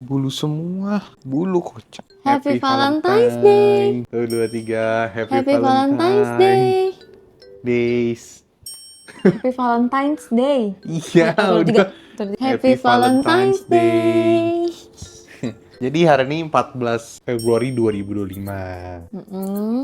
bulu semua. Bulu kocak. Happy Valentine's Day. 1, 2, 3. Happy Valentine's Day. Days. Happy Valentine's Day. Iya, Satu, dua, tiga. Happy Valentine's Day. Jadi hari ini 14 Februari 2025.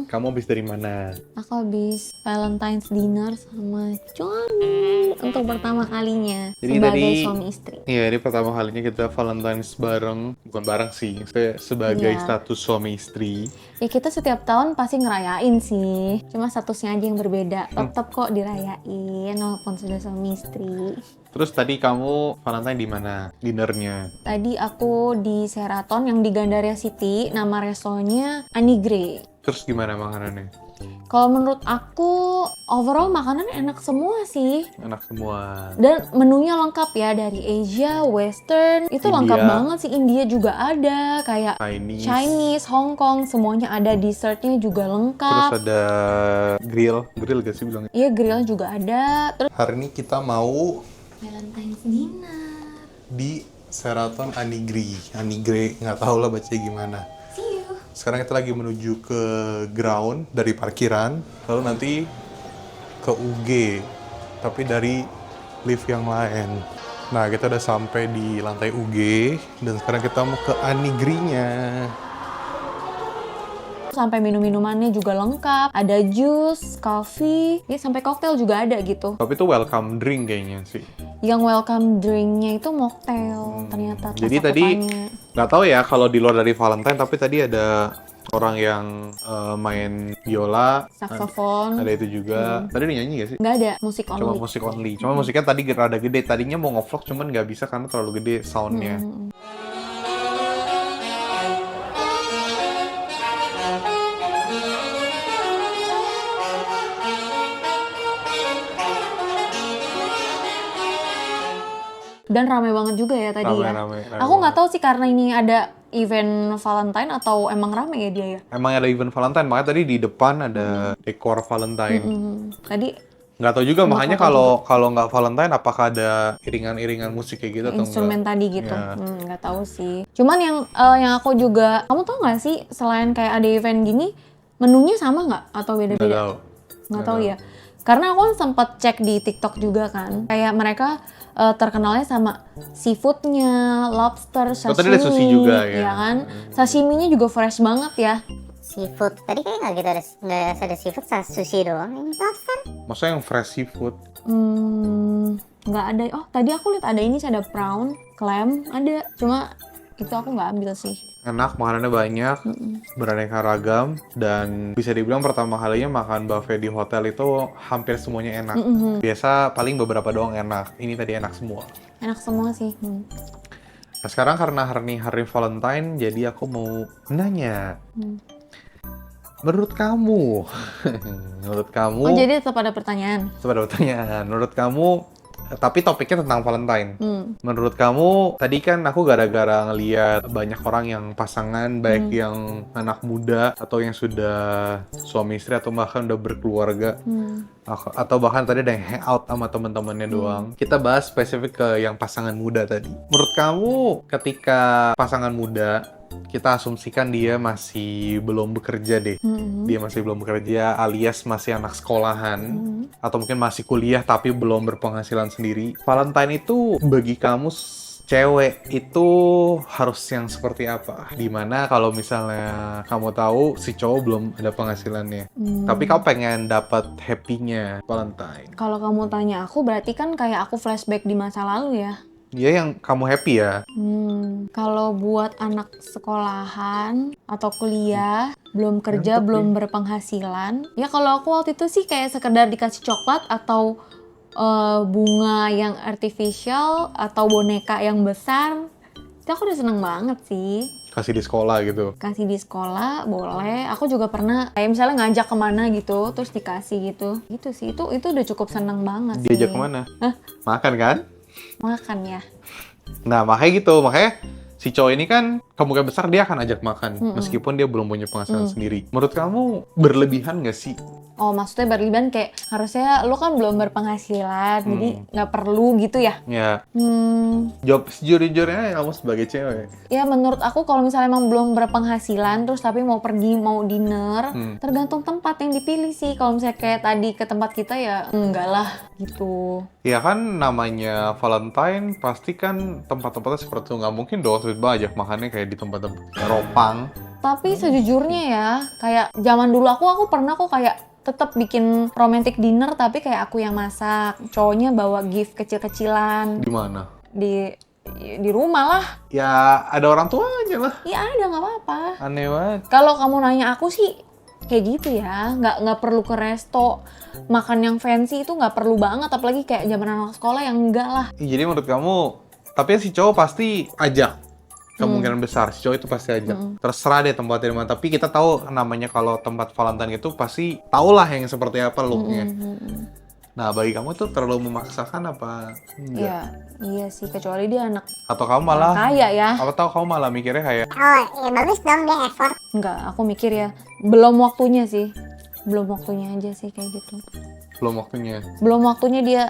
Kamu habis dari mana? Aku habis Valentine's dinner sama Johnny untuk pertama kalinya. Jadi sebagai tadi- suami istri. Iya, ini pertama kalinya kita Valentine's bareng. Bukan bareng sih, sebagai Iya. status suami istri. Ya kita setiap tahun pasti ngerayain sih. Cuma statusnya aja yang berbeda. Tetap kok dirayain walaupun sudah suami istri. Terus tadi kamu Valentine di mana? Dinernya? Tadi aku di Sheraton yang di Gandaria City, nama restonya Anigre. Terus gimana makanannya? Kalau menurut aku, overall makanan enak semua sih. Enak semua. Dan menunya lengkap ya, dari Asia, Western, itu India. lengkap banget sih. India juga ada, kayak Chinese. Hong Kong, semuanya ada. Dessertnya juga Terus lengkap. ada grill gak sih bilangnya? Iya, grill juga ada. Terus Hari ini kita mau Valentine's dinner. di Sheraton Anigre, nggak tahu lah bacanya gimana. See you. Sekarang kita lagi menuju ke ground dari parkiran, lalu nanti ke UG, tapi dari lift yang lain. Nah, kita udah sampai di lantai UG, dan sekarang kita mau ke Anigre-nya. Sampai minum-minumannya juga lengkap. Ada jus, coffee, ya sampai koktail juga ada gitu. Tapi itu welcome drink kayaknya sih. Yang welcome drinknya itu mocktail ternyata. Jadi pas aku tadi tanya. nggak tahu ya kalau di luar dari Valentine, tapi tadi ada orang yang main biola, Saxophone. ada itu juga. Tadi dia nyanyi gak sih? Nggak ada, musik Cuma only. musik only. Cuma musiknya tadi rada gede. Tadinya mau nge-vlog cuman nggak bisa karena terlalu gede soundnya. Dan ramai banget juga ya tadi ya. Rame Aku nggak tahu sih karena ini ada event Valentine atau emang rame ya dia ya. Emang ada event Valentine, makanya tadi di depan ada dekor Valentine. Tadi Nggak tahu juga, makanya kalau nggak Valentine apakah ada iringan-iringan musik kayak gitu atau instrumen enggak? tadi gitu. Ya. Nggak tahu sih. Cuman yang aku juga, kamu tahu nggak sih selain kayak ada event gini, menunya sama nggak atau Nggak beda-beda? tahu. Nggak tahu ya. Karena aku kan sempat cek di TikTok juga kan. Kayak mereka terkenalnya sama seafoodnya, lobster, sashimi. tadi ada sushi juga ya. Iya kan? Sashiminya juga fresh banget ya. Seafood. Tadi kayaknya nggak gitu nggak ada seafood, sushi doang. Ini lobster. Maksudnya yang fresh seafood. Nggak ada. Oh, tadi aku lihat ada ini sih, ada prawn, clam, ada. Cuma itu aku nggak ambil sih. Enak, makanannya banyak, beraneka ragam, dan bisa dibilang pertama kalinya makan buffet di hotel itu hampir semuanya enak. Biasa paling beberapa doang enak. Ini tadi enak semua. Enak semua sih. Nah, sekarang karena hari Valentine, jadi aku mau nanya. Menurut kamu, Oh, jadi tetap ada pertanyaan. sebenarnya pertanyaan, menurut kamu, tapi topiknya tentang Valentine. Menurut kamu, tadi kan aku gara-gara ngeliat banyak orang yang pasangan, baik yang anak muda atau yang sudah suami istri atau bahkan udah berkeluarga, atau bahkan tadi ada yang hangout sama teman-temannya doang. Kita bahas spesifik ke yang pasangan muda tadi. Menurut kamu, ketika pasangan muda, kita asumsikan dia masih belum bekerja deh. Dia masih belum bekerja alias masih anak sekolahan. Atau mungkin masih kuliah tapi belum berpenghasilan sendiri. Valentine itu bagi kamu cewek itu harus yang seperti apa? Dimana kalau misalnya kamu tahu si cowok belum ada penghasilannya. Tapi kamu pengen dapat happy-nya Valentine. Kalau kamu tanya aku, berarti kan kayak aku flashback di masa lalu ya. Dia yang kamu happy ya. Kalau buat anak sekolahan atau kuliah, belum kerja, Mantep belum berpenghasilan, ya kalau aku waktu itu sih kayak sekedar dikasih coklat atau bunga yang artificial atau boneka yang besar, itu aku udah seneng banget sih. Kasih di sekolah gitu. Kasih di sekolah boleh. Aku juga pernah kayak misalnya ngajak kemana gitu, terus dikasih gitu. Gitu sih, itu udah cukup seneng banget sih. Diajak kemana? Makan kan? Makan ya. Nah, makanya gitu. Makanya si cowok ini kan kemungkinan besar dia akan ajak makan meskipun dia belum punya penghasilan sendiri. Menurut kamu berlebihan nggak sih? Oh, maksudnya berlebihan kayak harusnya lu kan belum berpenghasilan, jadi nggak perlu gitu ya? Ya, jawab sejujurnya kamu sebagai cewek. Ya menurut aku kalau misalnya emang belum berpenghasilan terus tapi mau pergi, mau dinner, tergantung tempat yang dipilih sih. Kalau misalnya kayak tadi ke tempat kita ya enggak lah gitu. Ya kan namanya Valentine pasti kan tempat-tempatnya seperti itu. Nggak mungkin dong tiba-tiba ajak makannya kayak di tempat-tempat Ropang. Tapi sejujurnya ya, kayak zaman dulu aku pernah kok kayak tetap bikin romantic dinner tapi kayak aku yang masak. Cowoknya bawa gift kecil-kecilan Di mana? di rumah lah. Ya ada orang tua aja lah. Ya ada, nggak apa-apa. Aneh banget. Kalau kamu nanya aku sih kayak gitu ya, nggak perlu ke resto makan yang fancy, itu nggak perlu banget, apalagi kayak zaman anak sekolah yang enggak lah. Jadi menurut kamu, tapi si cowok pasti ajak. Kemungkinan besar si cowok itu pasti ajak. Terserah deh tempatnya di mana. Tapi kita tahu namanya kalau tempat Valentine itu pasti tahulah yang seperti apa looknya. Nah bagi kamu itu terlalu memaksakan apa enggak? Iya sih, kecuali dia anak Atau kamu malah kaya ya. apa tahu kamu malah mikirnya kayak Oh, ya bagus dong dia effort. Enggak, aku mikir ya belum waktunya sih. Belum waktunya aja sih kayak gitu. belum waktunya. Belum waktunya dia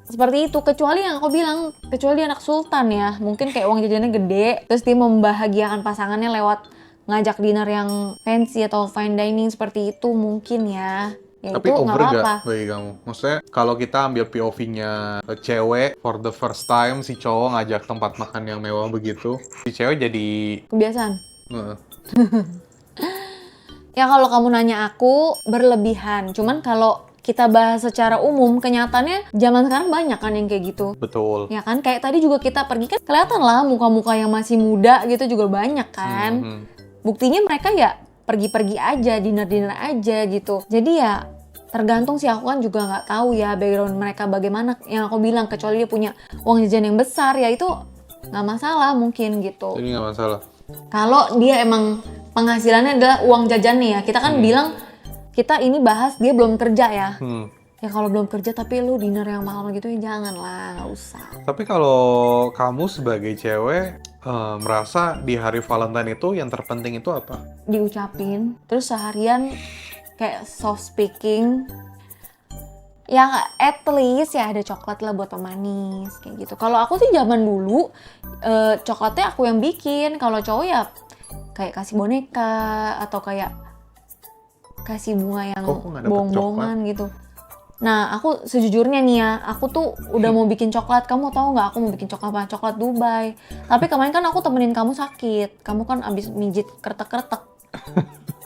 seperti itu, kecuali yang aku bilang, kecuali dia anak sultan ya. Mungkin kayak uang jajannya gede, terus dia membahagiakan pasangannya lewat ngajak dinner yang fancy atau fine dining seperti itu mungkin ya. Ya Tapi itu nggak over apa-apa. gak bagi kamu? Maksudnya kalau kita ambil POV-nya cewek for the first time si cowok ngajak tempat makan yang mewah begitu, si cewek jadi Kebiasaan. eh, Ya kalau kamu nanya aku berlebihan. Cuman kalau kita bahas secara umum, kenyataannya zaman sekarang banyak kan yang kayak gitu. betul. Ya kan, kayak tadi juga kita pergi kan kelihatan lah muka-muka yang masih muda gitu juga banyak kan. Buktinya mereka ya pergi-pergi aja, dinner-dinner aja gitu. Jadi ya tergantung sih, aku kan juga nggak tahu ya background mereka bagaimana. Yang aku bilang kecuali dia punya uang jajan yang besar ya itu nggak masalah mungkin gitu. Jadi nggak masalah. Kalau dia emang penghasilannya adalah uang jajan nih ya, kita kan bilang kita ini bahas dia belum kerja ya. Ya kalau belum kerja tapi lu dinner yang mahal gitu ya jangan lah, nggak usah. Tapi kalau kamu sebagai cewek merasa di hari Valentine itu yang terpenting itu apa? Diucapin, terus seharian kayak soft speaking. Ya at least ya ada coklat lah buat pemanis kayak gitu. Kalau aku sih zaman dulu coklatnya aku yang bikin. Kalau cowok ya kayak kasih boneka atau kayak kasih bunga yang Kok nggak dapet bohong-bohongan gitu. Nah aku sejujurnya nih ya, aku tuh udah mau bikin coklat. Kamu tahu nggak aku mau bikin coklat apa? Coklat Dubai. Tapi kemarin kan aku temenin kamu sakit. Kamu kan abis mijit kretek-kretek.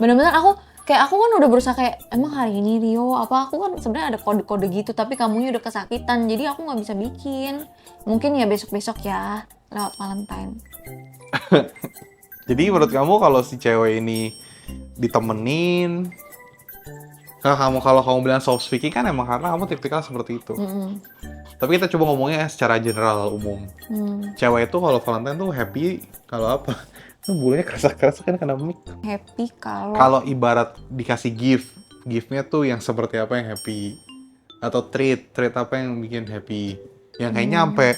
Bener-bener aku kan udah berusaha kayak emang hari ini Rio apa, aku kan sebenarnya ada kode-kode gitu tapi kamunya udah kesakitan jadi aku nggak bisa bikin. Mungkin ya besok-besok ya lewat Valentine. Jadi menurut kamu kalau si cewek ini ditemenin, kalau kamu bilang soft speaking kan emang karena kamu tipikal seperti itu. Tapi kita coba ngomongnya secara general umum. Cewek itu kalau Valentine tuh happy kalau apa? Bulunya kerasa-kerasa kan kena mic. Happy Kalau ibarat dikasih gift-nya tuh yang seperti apa yang happy? Atau treat apa yang bikin happy? Yang kayaknya sampai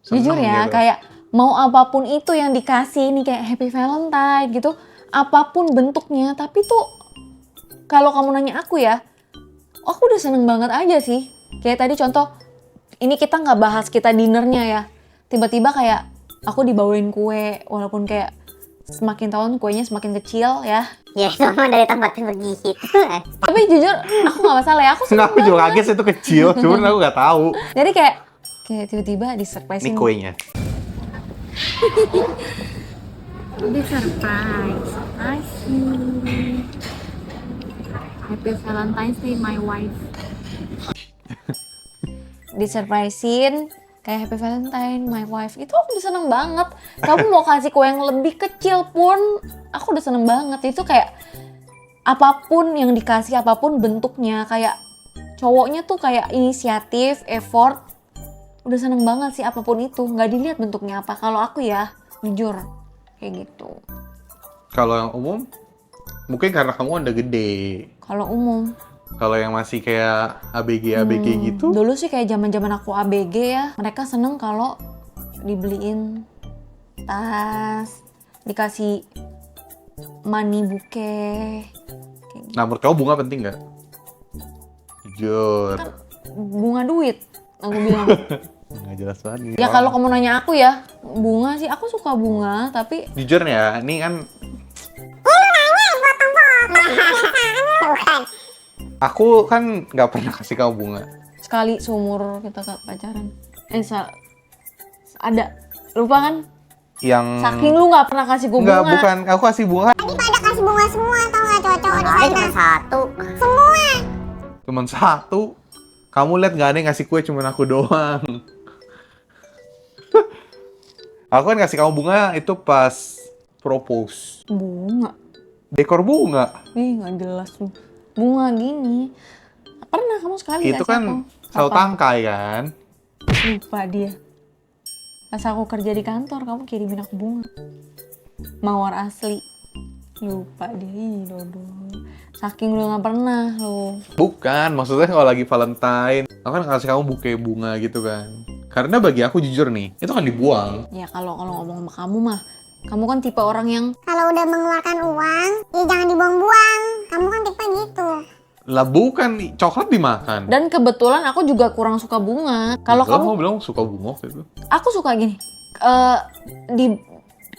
jujur ya gitu. kayak mau apapun itu yang dikasih nih kayak Happy Valentine gitu, apapun bentuknya, tapi tuh kalau kamu nanya aku ya, aku udah seneng banget aja sih. Kayak tadi contoh, ini kita nggak bahas kita dinernya ya, tiba-tiba kayak aku dibawain kue, walaupun kayak semakin tahun kuenya semakin kecil ya. Ya itu mah dari tempat begitu. Tapi jujur aku nggak masalah ya, aku seneng Aku juga banget. kaget itu kecil, cuman aku nggak tahu. Jadi kayak tiba-tiba Ini disurprisein. kuenya. Di surprise. Asik. Happy Valentine's Day my wife. Disurprisein kayak Happy Valentine my wife. Itu aku udah seneng banget. Kamu mau kasih kue yang lebih kecil pun aku udah seneng banget. Itu kayak apapun yang dikasih, apapun bentuknya, kayak cowoknya tuh kayak inisiatif, effort. Udah seneng banget sih apapun itu. Nggak dilihat bentuknya apa. Kalau aku ya jujur kayak gitu. Kalau yang umum, mungkin karena kamu udah gede. Kalau umum, Kalau yang masih kayak ABG gitu, dulu sih kayak zaman aku ABG ya, mereka seneng kalau dibeliin tas, dikasih money bouquet. Kayak gitu. Nah, menurut kamu bunga penting nggak? Jujur. Bunga duit, aku bilang. Nggak jelas banget. Ya kalau kamu nanya aku ya, bunga sih aku suka bunga, tapi Jujur nih ya, ini kan Bukan. aku kan nggak pernah kasih kamu bunga. sekali seumur kita pacaran. Ada, lupa kan? Yang Saking lu nggak pernah kasih gue nggak, bunga. bukan, aku kasih bunga Tadi pada kasih bunga semua, tau nggak cowok-cowok di Ada sana? cuma satu. Semua. cuma satu. Kamu lihat nggak ada yang ngasih kue, cuma aku doang. Aku kan kasih kamu bunga itu pas propose. Bunga. Dekor bunga. Ih, nggak jelas lu. Bunga gini. Pernah kamu sekali Itu kasih kan aku? selalu Apa? tangkai kan. Lupa dia. Pas aku kerja di kantor, kamu kirimin aku bunga. Mawar asli. Lupa dia, ih dodol. Saking lu nggak pernah lu. Bukan, maksudnya kalau lagi Valentine, aku kan kasih kamu buke bunga gitu kan. Karena bagi aku jujur nih, itu kan dibuang. Ya kalau ngomong sama kamu mah, kamu kan tipe orang yang Kalau udah mengeluarkan uang, ya jangan dibuang-buang. Kamu kan tipe gitu. Lah bukan, coklat dimakan. dan kebetulan aku juga kurang suka bunga. Kalau Lah, kamu, mau bilang suka bunga gitu. aku suka gini.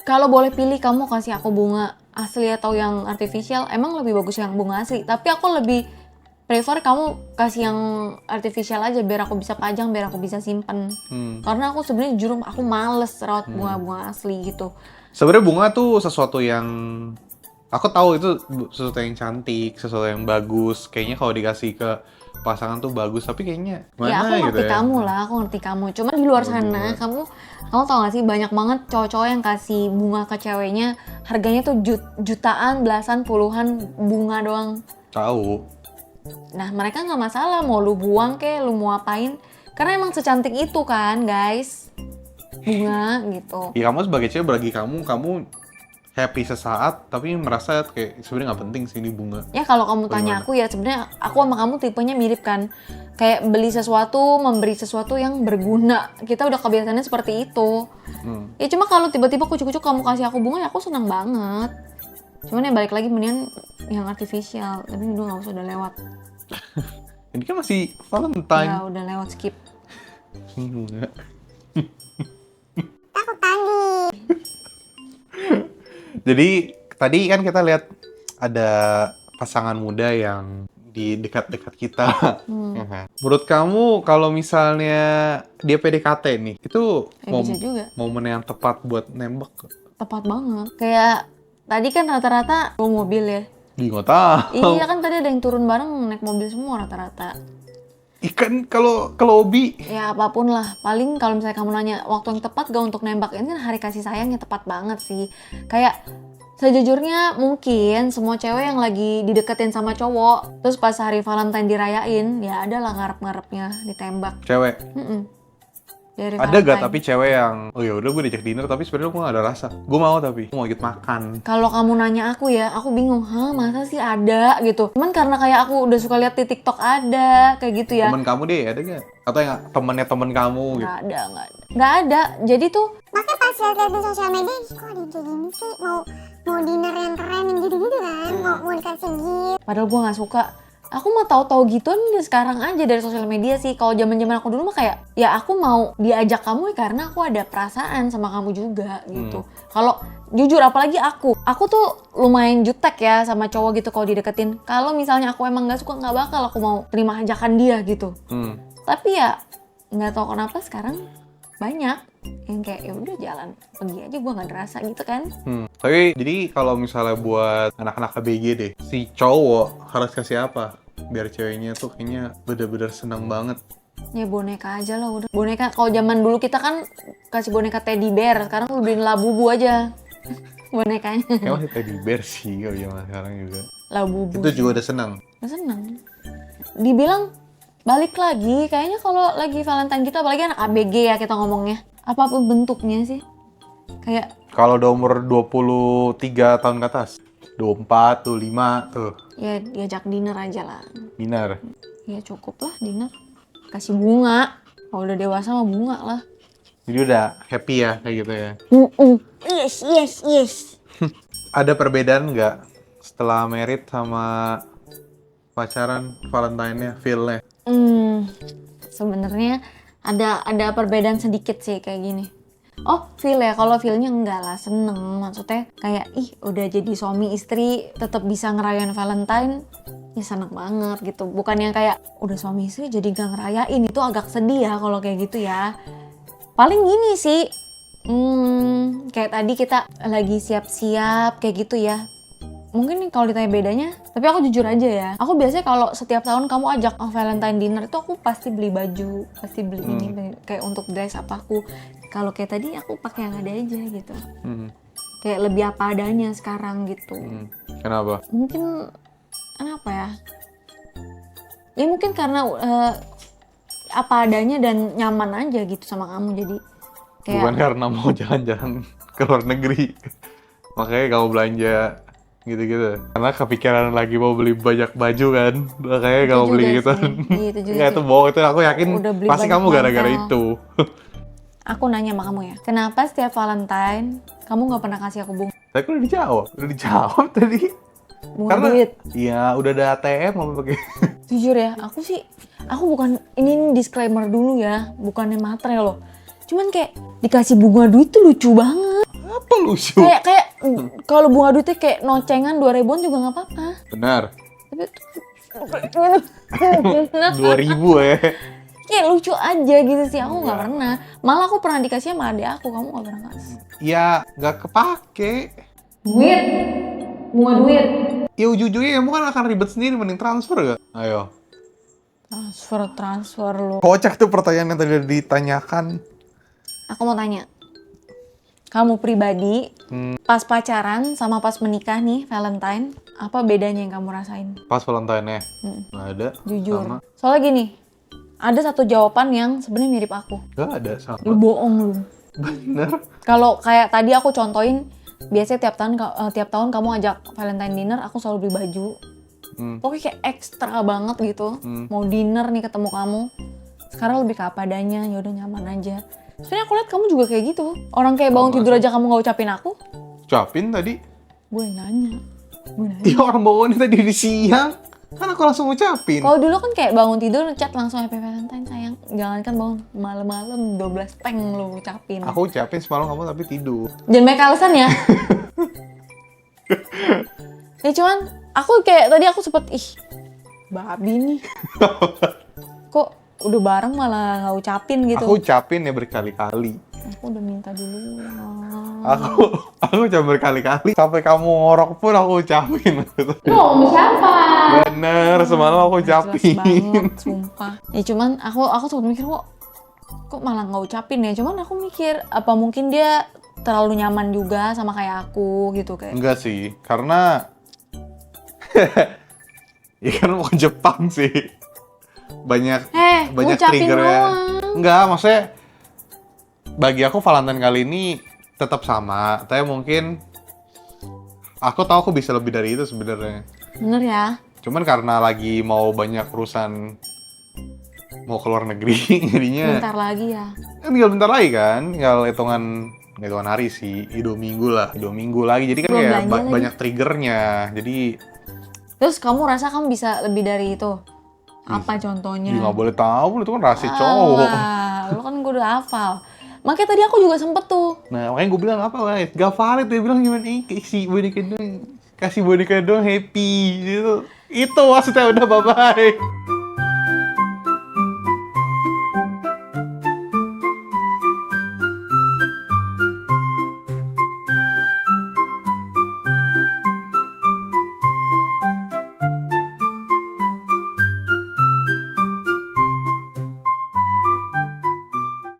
Kalau boleh pilih kamu kasih aku bunga asli atau yang artificial, emang lebih bagus yang bunga asli. Tapi aku lebih prefer kamu kasih yang artificial aja biar aku bisa pajang, biar aku bisa simpen. Karena aku sebenarnya jujur aku males rawat bunga-bunga asli gitu. Sebenarnya bunga tuh sesuatu yang aku tahu itu sesuatu yang cantik, sesuatu yang bagus. Kayaknya kalau dikasih ke pasangan tuh bagus, tapi kayaknya Ya aku mana ngerti gitu ya. kamu lah, aku ngerti kamu. Cuma di luar sana kamu tau gak sih banyak banget cowok-cowok yang kasih bunga ke ceweknya harganya tuh jutaan, belasan, puluhan bunga doang. Tahu. Nah mereka nggak masalah mau lu buang kek, lu mau apain. Karena emang secantik itu kan guys, bunga gitu. Ya kamu sebagai cewek, bagi kamu happy sesaat, tapi merasa kayak sebenarnya nggak penting sih ini bunga. Ya kalau kamu tanya aku ya sebenarnya aku sama kamu tipenya mirip kan. Kayak beli sesuatu, memberi sesuatu yang berguna. Kita udah kebiasaannya seperti itu. Ya cuma kalau tiba-tiba kucuk-kucuk kamu kasih aku bunga ya aku senang banget. Cuman ya balik lagi mendingan yang artificial. Tapi udah nggak usah, udah lewat. Ini kan masih Valentine. Ya udah lewat, skip. Enggak. Aku tadi. Jadi tadi kan kita lihat ada pasangan muda yang di dekat-dekat kita. Ya kan? Menurut kamu kalau misalnya dia PDKT nih, itu Bisa juga. momen yang tepat buat nembak? Tepat banget. Kayak tadi kan rata-rata bawa mobil ya. Nggak tahu. Iya kan tadi ada yang turun bareng naik mobil semua rata-rata. Ikan kalau ke lobby. Ya apapun lah, paling kalau misalnya kamu nanya waktu yang tepat gak untuk nembak, ini kan hari kasih sayangnya tepat banget sih. Kayak sejujurnya mungkin semua cewek yang lagi dideketin sama cowok, terus pas hari Valentine dirayain, ya ada lah ngarep-ngarepnya ditembak. Cewek. Dari Ada Valentine. gak tapi cewek yang, oh ya udah gue diajak dinner tapi sebenarnya gue gak ada rasa. Gue mau tapi mau ikut makan. Kalau kamu nanya aku ya, aku bingung, masa sih ada gitu. Cuman karena kayak aku udah suka lihat di TikTok ada kayak gitu ya. Temen kamu deh ada gak? Atau yang temennya temen kamu gitu? Nggak ada. Jadi tuh Makanya pas lihat di sosial media, kok ada kayak gini sih? Mau dinner yang keren, yang gitu-gitu kan? Mau dikasih gift. padahal gue nggak suka. Aku mah tahu-tahu gituan dari sekarang aja dari sosial media sih. Kalau zaman-zaman aku dulu mah kayak ya aku mau diajak kamu ya karena aku ada perasaan sama kamu juga gitu. Kalau jujur apalagi aku tuh lumayan jutek ya sama cowok gitu kalau dideketin. Kalau misalnya aku emang nggak suka nggak bakal aku mau terima ajakan dia gitu. Tapi ya nggak tahu kenapa sekarang banyak yang kayak ya udah jalan pergi aja, gue nggak ngerasa gitu kan. Tapi jadi kalau misalnya buat anak-anak ABG deh, si cowok harus kasih apa? Biar ceweknya tuh kayaknya bener-bener seneng banget. Ya boneka aja lah udah. Boneka kalau zaman dulu kita kan kasih boneka teddy bear, sekarang lu beliin Labubu aja bonekanya. Kayak masih teddy bear sih kalau zaman sekarang juga. Labubu. Itu juga udah seneng. Udah seneng. Dibilang balik lagi, kayaknya kalau lagi Valentine kita apalagi anak ABG ya kita ngomongnya. Apapun bentuknya sih. Kayak Kalau udah umur 23 tahun ke atas, 24, 25 tuh, ya diajak dinner aja lah. dinner. Ya cukup lah dinner. Kasih bunga. Kalau udah dewasa mah bunga lah. Jadi udah happy ya kayak gitu ya. Yes. Ada perbedaan nggak setelah married sama pacaran Valentine-nya, feel-nya? Sebenarnya ada perbedaan sedikit sih kayak gini. Oh, feel ya. Kalau feelnya enggak lah, seneng. Maksudnya kayak, udah jadi suami istri, tetap bisa ngerayain Valentine, ya seneng banget gitu. Bukan yang kayak, udah suami istri jadi gak ngerayain, itu agak sedih ya kalau kayak gitu ya. Paling gini sih, kayak tadi kita lagi siap-siap kayak gitu ya. Mungkin kalau ditanya bedanya, tapi aku jujur aja ya. Aku biasanya kalau setiap tahun kamu ajak Valentine dinner itu aku pasti beli baju, pasti beli ini kayak untuk dress apa aku. Kalau kayak tadi aku pakai yang ada aja gitu. Kayak lebih apa adanya sekarang gitu. Kenapa? Mungkin kenapa ya? Ya mungkin karena apa adanya dan nyaman aja gitu sama kamu, jadi kayak Bukan karena mau jalan-jalan ke luar negeri. Makanya kamu belanja gitu-gitu. Karena kepikiran lagi mau beli banyak baju kan. Makanya Itu kamu juga beli sih. gitu. Iya, itu juga Ya sih. itu bohong, itu aku yakin Udah beli pasti banyak kamu gara-gara mantel. itu. aku nanya sama kamu ya, kenapa setiap Valentine kamu nggak pernah kasih aku bunga? Tapi udah dijawab tadi. Bunga Karena duit. iya udah ada ATM mau pakai. Jujur ya, aku bukan, ini disclaimer dulu ya, bukannya matre loh. Cuman kayak dikasih bunga duit tuh lucu banget. Apa lucu? Kayak kalau bunga duitnya kayak nocengan 2 ribuan juga nggak apa-apa. Benar. Tapi tuh 2000 ya. kayak lucu aja gitu sih, aku nggak pernah. Malah aku pernah dikasih sama adik aku, kamu nggak pernah kasih. Ya nggak kepake. Duit, bunga duit. Ya ujung-ujungnya kamu kan akan ribet sendiri, mending transfer gak? Ayo. Transfer lu. Kocak tuh pertanyaan yang tadi ditanyakan. Aku mau tanya, kamu pribadi pas pacaran sama pas menikah nih Valentine, apa bedanya yang kamu rasain? Pas Valentine-nya? Nggak ada. Jujur. Sama. Soalnya gini, ada satu jawaban yang sebenarnya mirip aku. Nggak ada sama. Lu bohong lu. Bener. Kalau kayak tadi aku contohin, biasanya tiap tahun kamu ajak Valentine dinner, aku selalu beli baju. Pokoknya kayak ekstra banget gitu. Mau dinner nih ketemu kamu. Sekarang lebih ke apa adanya, ya udah nyaman aja. Sebenarnya aku lihat kamu juga kayak gitu. Orang kayak bangun tidur aja kamu nggak ucapin aku. Ucapin tadi. Gue yang nanya. Iya orang bawaannya tadi di siang. Kan aku langsung ucapin. Kalau dulu kan kayak bangun tidur chat langsung Happy Valentine sayang. Jangan kan bangun malam-malam 12 teng lu ucapin. Aku ucapin semalam kamu tapi tidur. Jangan banyak alasan ya. Ya cuman aku kayak tadi aku sempet babi nih. Kok udah bareng malah nggak ucapin gitu. Aku ucapin ya berkali-kali. Aku udah minta dulu. Aku ucapin berkali-kali. Sampai kamu ngorok pun aku ucapin. Sama siapa? Bener, semalam aku Jelas ucapin. banget, sumpah. Ya cuman aku sempet mikir kok malah nggak ucapin ya. Cuman aku mikir apa mungkin dia terlalu nyaman juga sama kayak aku gitu kayak. Enggak sih, karena ya kan mau ke Jepang sih. Banyak ngucapin triggernya. doang. Enggak, maksudnya bagi aku Valentine kali ini tetap sama. Tapi mungkin aku tahu aku bisa lebih dari itu sebenarnya. Bener ya? Cuman karena lagi mau banyak urusan mau ke luar negeri jadinya Bentar lagi ya. tinggal bentar lagi kan, tinggal hitungan hari sih, 2 minggu lagi. Jadi kan Belum kayak belanja lagi. banyak triggernya. Jadi Terus kamu rasa kamu bisa lebih dari itu? Apa contohnya? ya nggak boleh tahu, itu kan rahasia cowok. Alah, lu kan gue udah hafal. Makanya tadi aku juga sempet tuh. Nah, makanya gue bilang apa lah, gak valid. Dia bilang gimana, kasih boneka doang happy gitu. Itu maksudnya udah bye-bye.